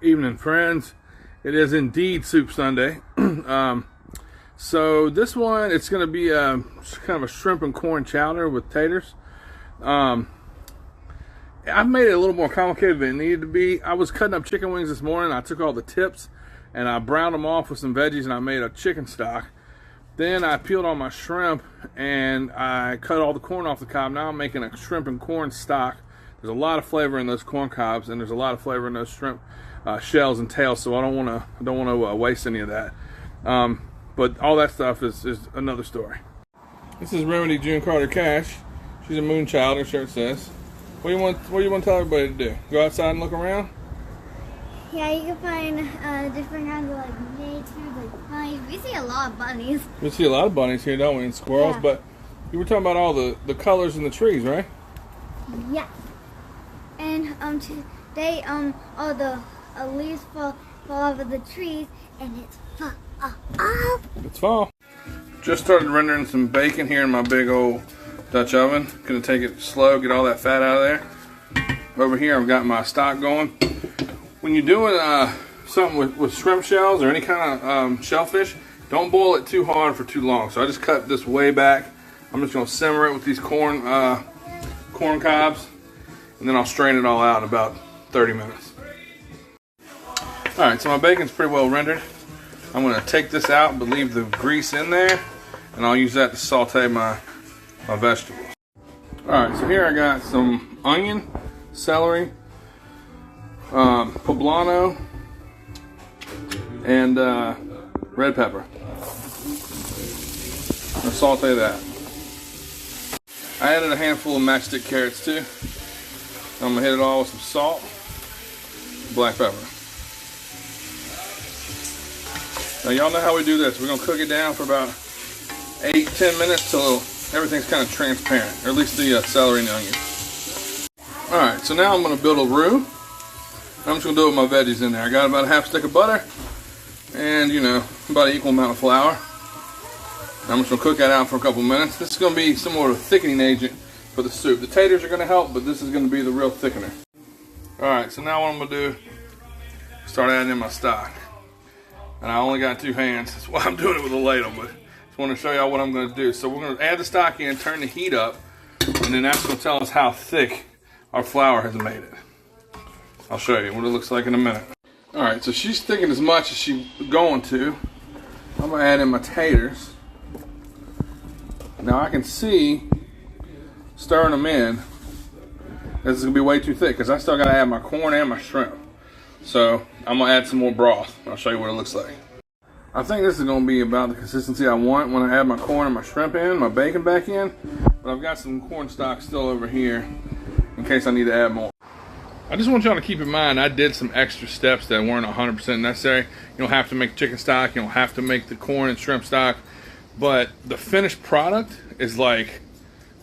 evening, friends. It is indeed Soup Sunday. So this one, it's going to be kind of a shrimp and corn chowder with taters. I've made it a little more complicated than it needed to be. I was cutting up chicken wings this morning. I took all the tips and I browned them off with some veggies and I made a chicken stock. Then I peeled all my shrimp and I cut all the corn off the cob. Now I'm making a shrimp and corn stock. There's a lot of flavor in those corn cobs, and there's a lot of flavor in those shrimp shells and tails. So I don't want to waste any of that. But all that stuff is another story. This is Remedy June Carter Cash. She's a moon child. Her shirt says. What do you want to tell everybody to do? Go outside and look around. Yeah, you can find different kinds of like nature, like bunnies. We see a lot of bunnies. We see a lot of bunnies here, don't we? And squirrels. Yeah. But you were talking about all the colors in the trees, right? Yeah. And today all the leaves fall off of the trees, and it's fall. It's fall. Just started rendering some bacon here in my big old Dutch oven. Gonna take it slow, get all that fat out of there. Over here I've got my stock going. When you're doing something with shrimp shells or any kind of shellfish, don't boil it too hard for too long. So I just cut this way back. I'm just gonna simmer it with these corn cobs, and then I'll strain it all out in about 30 minutes. Alright, so my bacon's pretty well rendered. I'm going to take this out but leave the grease in there, and I'll use that to saute my vegetables. Alright, so here I got some onion, celery, poblano, and red pepper. I'm going to saute that. I added a handful of matchstick carrots too. I'm going to hit it all with some salt, black pepper. Now y'all know how we do this. We're going to cook it down for about 8-10 minutes till everything's kind of transparent, or at least the celery and the onion. Alright, so now I'm going to build a roux. I'm just going to do it with my veggies in there. I got about a half stick of butter and, about an equal amount of flour. I'm just going to cook that out for a couple minutes. This is going to be somewhat of a thickening agent for the soup. The taters are going to help, but this is going to be the real thickener. Alright, so now what I'm going to do, start adding in my stock. And I only got 2 hands, that's why I'm doing it with a ladle, but just want to show y'all what I'm going to do. So we're going to add the stock in, turn the heat up, and then that's going to tell us how thick our flour has made it. I'll show you what it looks like in a minute. Alright, so she's thickened as much as she's going to. I'm going to add in my taters. Now I can see, stirring them in, this is going to be way too thick because I still got to add my corn and my shrimp. So I'm going to add some more broth. I'll show you what it looks like. I think this is going to be about the consistency I want when I add my corn and my shrimp in, my bacon back in. But I've got some corn stock still over here in case I need to add more. I just want y'all to keep in mind I did some extra steps that weren't 100% necessary. You don't have to make chicken stock. You don't have to make the corn and shrimp stock. But the finished product is like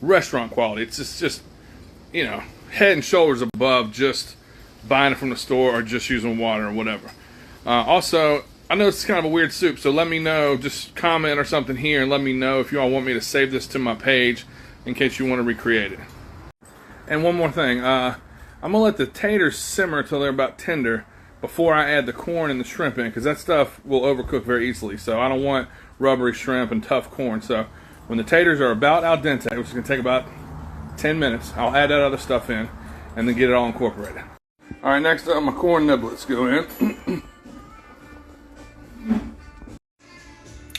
restaurant quality. It's just head and shoulders above just buying it from the store or just using water or whatever. Also, I know it's kind of a weird soup, so let me know, just comment or something here and let me know if you all want me to save this to my page in case you want to recreate it. And one more thing, I'm going to let the taters simmer till they're about tender before I add the corn and the shrimp in, because that stuff will overcook very easily. So I don't want rubbery shrimp and tough corn. So when the taters are about al dente, which is going to take about 10 minutes, I'll add that other stuff in and then get it all incorporated. Alright, next up, my corn niblets go in.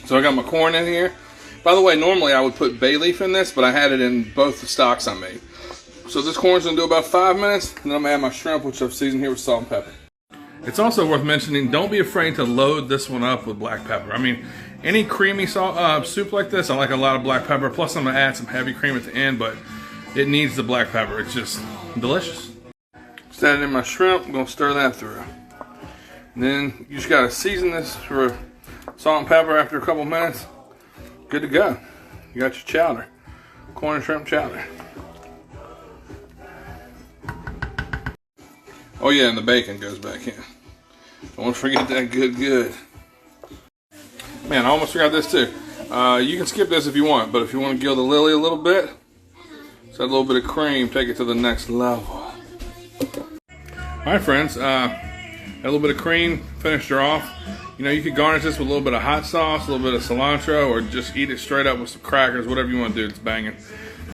So I got my corn in here. By the way, normally I would put bay leaf in this, but I had it in both the stocks I made. So this corn's going to do about 5 minutes, and then I'm going to add my shrimp, which I've seasoned here with salt and pepper. It's also worth mentioning, don't be afraid to load this one up with black pepper. I mean, any creamy soup like this, I like a lot of black pepper. Plus I'm going to add some heavy cream at the end, but it needs the black pepper. It's just delicious. Just added in my shrimp. I'm going to stir that through. And then you just got to season this for salt and pepper after a couple minutes. Good to go. You got your chowder. Corn and shrimp chowder. Oh yeah, and the bacon goes back in. Don't forget that good. Man, I almost forgot this too. You can skip this if you want, but if you want to gild the lily a little bit, just add a little bit of cream, take it to the next level. Alright friends, a little bit of cream, finished her off. You know, you could garnish this with a little bit of hot sauce, a little bit of cilantro, or just eat it straight up with some crackers, whatever you want to do. It's banging.